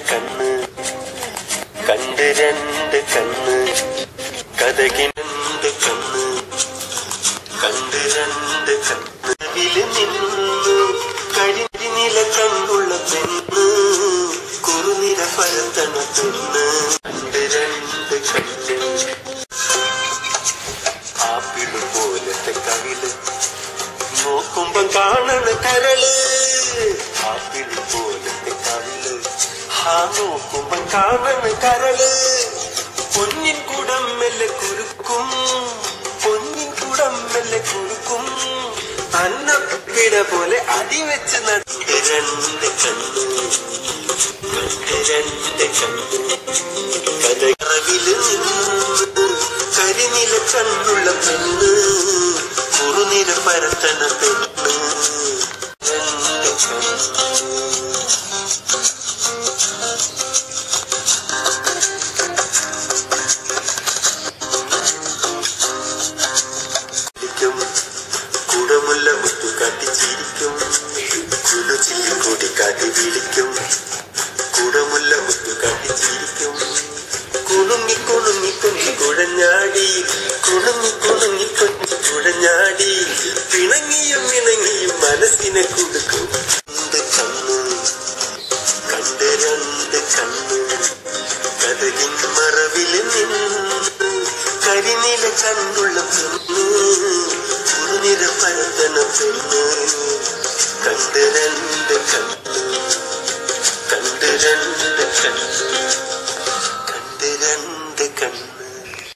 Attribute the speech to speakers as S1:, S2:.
S1: കണ്ണ് കണ്ട് രണ്ട് കണ്ണ് കഥകിനണ്ട് കണ്ണ് കണ്ട് രണ്ട് കണ്ണിൽ നിന്ന് കരിനില കണ്ണുള്ള പെണ്ണ് കുറുനിര പരത്തണ പെണ്ണ് കണ്ട് രണ്ട് കണ്ണ് ആപ്പിള് പോലത്തെ കവിള് നോക്കുമ്പം കാണണ കരള് ആപ്പിള് പോലത്തെ കവിള് നോക്കുമ്പം കാണണ കരള് പൊന്നിൻ കുടം മെല്ലെ കുരുക്കും പൊന്നിൻ കുടം മെല്ലെ കുരുക്കും അന്നപ്പിട പോലെ അടിവെച്ച് നട്ട് രണ്ട് കണ്ണ് കണ്ട് രണ്ട് കണ്ണ് കഥകറവില് നിന്ന് കരിനില കണ്ണുള്ള പെണ്ണ് കുറുനിര പരത്തണ പെണ്ണ് രണ്ട് കണ്ണ് കുടമുല്ല മുത്തു കാട്ടി ചിരിക്കും കുലുചില്ലി കൂടി കാട്ടി വിളിക്കും കുടമുല്ല മുത്തു കാട്ടി ചിരിക്കും കുണുങ്ങി കുണുങ്ങി കൊഞ്ചി കുഴഞ്ഞാടി കുണുങ്ങി കുണുങ്ങി കൊഞ്ചി കുഴഞ്ഞാടി പിണങ്ങിയും ഇണങ്ങിയും മനസ്സിനെ കൊടുക്കും രണ്ട് കണ്ണ് കണ്ട് രണ്ട് കണ്ണ് കഥകിൻ മറവില് നിന്ന് കരിനില കണ്ണുള്ള പെണ്ണ് കുറുനിര പരത്തണ പെണ്ണ് കണ്ട് രണ്ട് കണ്ണ് കണ്ട് രണ്ട് കണ്ണ് കണ്ട് രണ്ട് കണ്ണ്